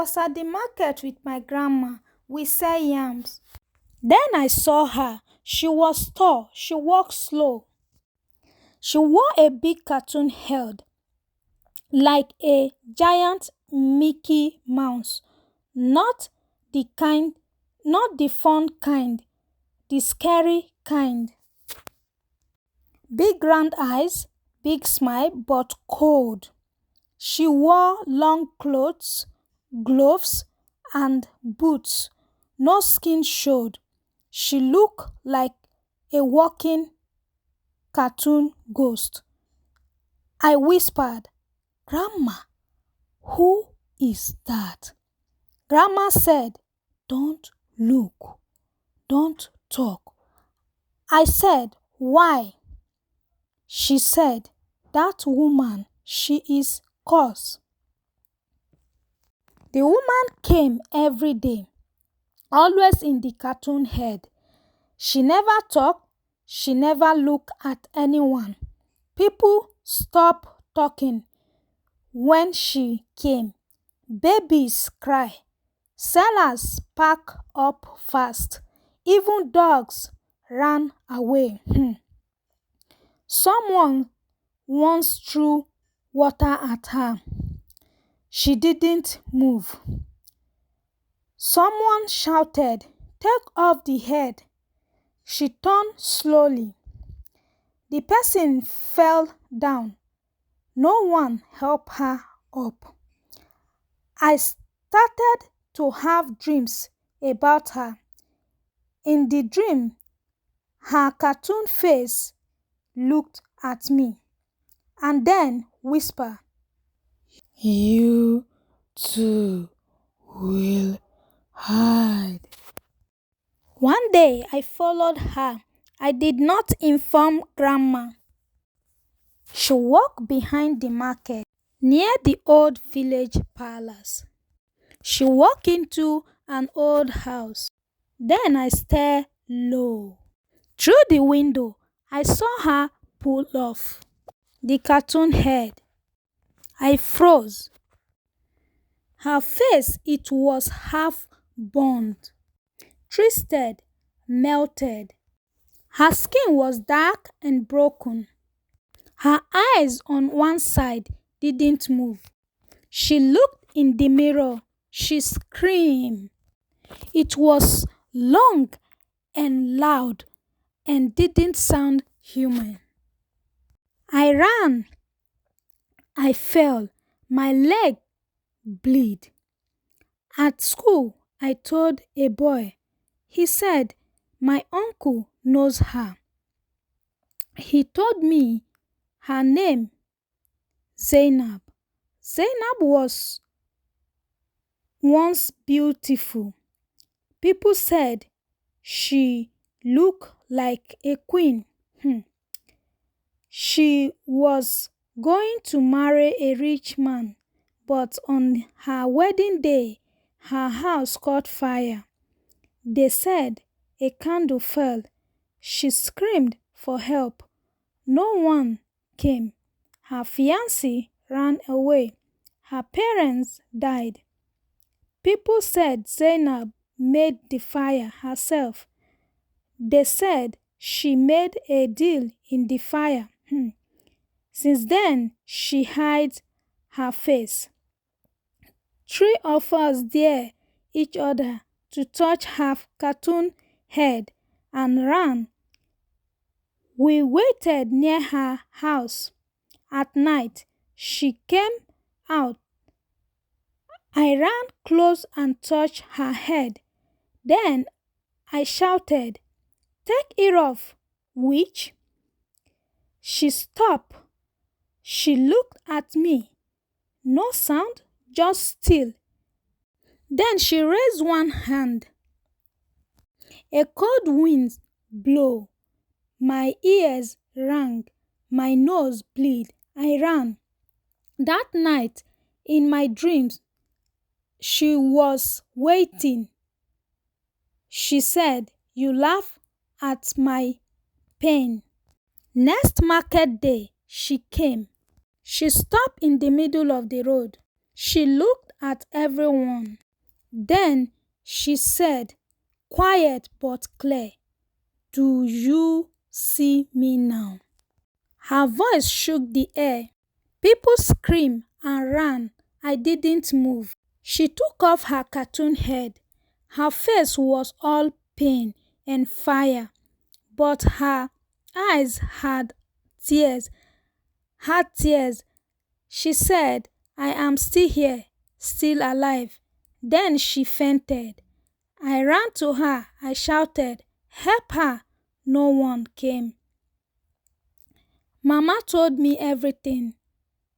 was at the market with my grandma. We sell yams. Then I saw her. She was tall. She walked slow. She wore a big cartoon head, like a giant Mickey Mouse. Not the fun kind, the scary kind. Big round eyes, big smile, but cold. She wore long clothes, gloves, and boots. No skin showed. She looked like a walking cartoon ghost. I whispered, "Grandma, who is that?" Grandma said, "Don't look, don't talk." I said, "Why?" She said, "That woman, she is curse." The woman came every day, always in the cartoon head. She never talked, she never looked at anyone. People stopped talking when she came. Babies cry. Sellers pack up fast. Even dogs ran away. Someone once threw water at her. She didn't move. Someone shouted, "Take off the head." She turned slowly. The person fell down. No one helped her up. I started to have dreams about her. In the dream, her cartoon face looked at me and then whispered, "You too will hide." One day I followed her. I did not inform Grandma. She walked behind the market, near the old village palace. She walked into an old house. Then I stared low. Through the window, I saw her pull off the cartoon head. I froze. Her face, it was half burned, twisted, melted. Her skin was dark and broken. Her eyes on one side didn't move. She looked in the mirror. She screamed. It was long and loud and didn't sound human. I ran. I fell. My leg bled. At school, I told a boy. He said, "My uncle knows her." He told me her name, Zainab. Zainab was once beautiful. People said she looked like a queen. She was going to marry a rich man, but on her wedding day, her house caught fire. They said a candle fell. She screamed for help. No one came. Her fiancé ran away. Her parents died. People said Zainab made the fire herself. They said she made a deal in the fire. Since then, she hides her face. 3 of us dare each other to touch her cartoon head and ran. We waited near her house. At night, she came out. I ran close and touched her head. Then I shouted, "Take it off, witch." She stopped. She looked at me. No sound, just still. Then she raised one hand. A cold wind blew. My ears rang. My nose bled. I ran. That night, in my dreams, she was waiting. She said, "You laugh at my pain." Next market day, she came. She stopped in the middle of the road. She looked at everyone. Then she said, quiet but clear, "Do you see me now?" Her voice shook the air. People screamed and ran. I didn't move. She took off her cartoon head. Her face was all pain and fire, but her eyes had tears. Had tears. She said, "I am still here, still alive." Then she fainted. I ran to her. I shouted, "Help her!" No one came. Mama told me everything.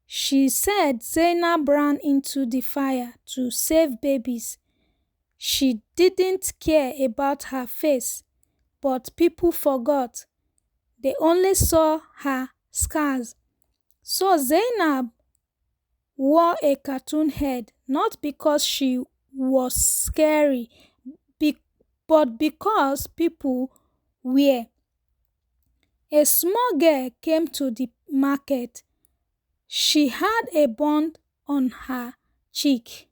She said Zainab ran into the fire to save babies. She didn't care about her face, but people forgot. They only saw her scars. So Zainab wore a cartoon head, not because she was scary, but because people were. A small girl came to the market. She had a bond on her cheek.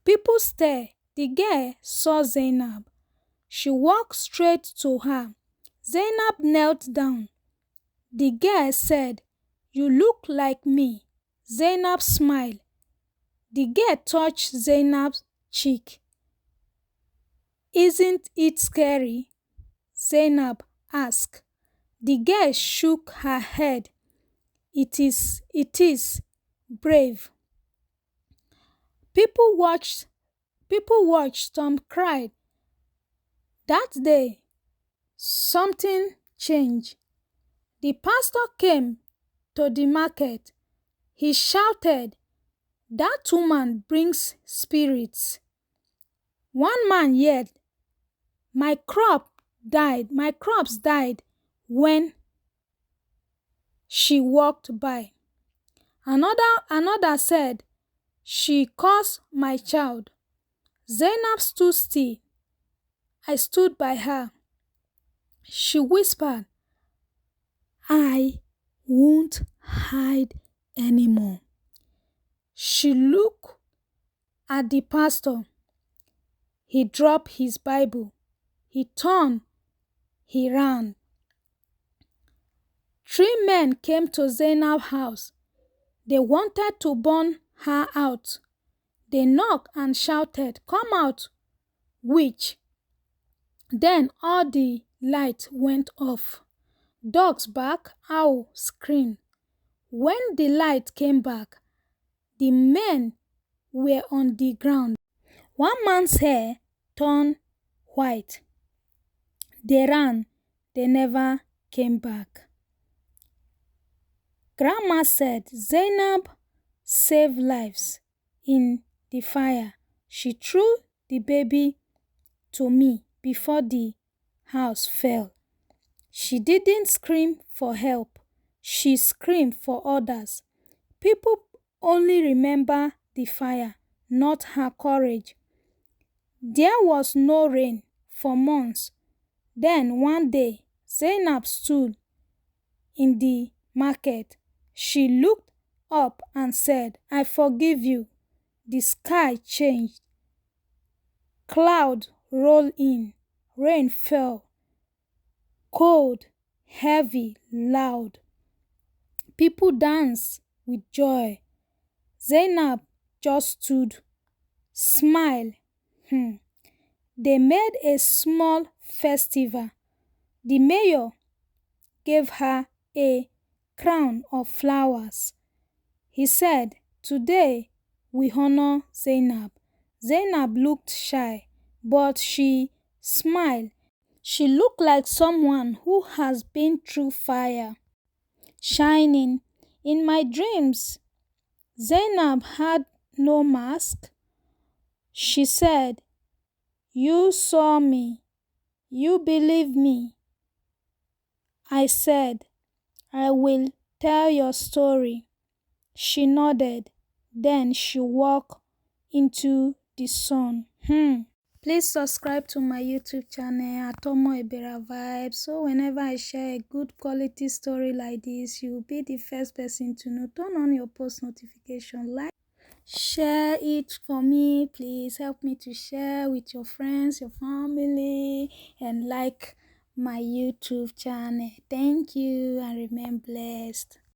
People stared. The girl saw Zainab. She walked straight to her. Zainab knelt down. The girl said, "You look like me." Zainab smiled. The girl touched Zainab's cheek. "Isn't it scary?" Zainab asked. The girl shook her head. It is brave." People watched, some cried. That day, something changed. The pastor came to the market. He shouted, "That woman brings spirits." One man yelled, My crops died when she walked by." Another said, "She cursed my child." Zainab stood still. I stood by her. She whispered, "I won't hide anymore." She looked at the pastor. He dropped his Bible. He turned. He ran. 3 men came to Zainab's house. They wanted to burn her out. They knocked and shouted, "Come out, witch!" Then all the lights went off. Dogs barked, owls screamed. When the light came back, the men were on the ground. One man's hair turned white. They ran. They never came back. Grandma said Zainab saved lives in the fire. She threw the baby to me before the house fell. She didn't scream for help. She screamed for others. People only remember the fire, not her courage. There was no rain for months. Then one day, Zainab stood in the market. She looked up and said, "I forgive you." The sky changed. Clouds rolled in. Rain fell. Cold, heavy, loud. People danced with joy. Zainab just stood, smiled. They made a small festival. The mayor gave her a crown of flowers. He said, "Today we honor Zainab." Zainab looked shy, but she smiled. She looked like someone who has been through fire. Shining. In my dreams, Zainab had no mask. She said, "You saw me. You believe me." I said, "I will tell your story." She nodded. Then she walked into the sun. Please subscribe to my YouTube channel, Atomo Ebera Vibes, so whenever I share a good quality story like this, you will be the first person to know. Turn on your post notification, like Share it for me, please. Help me to share with your friends, your family, and like my YouTube channel. Thank you and remain blessed.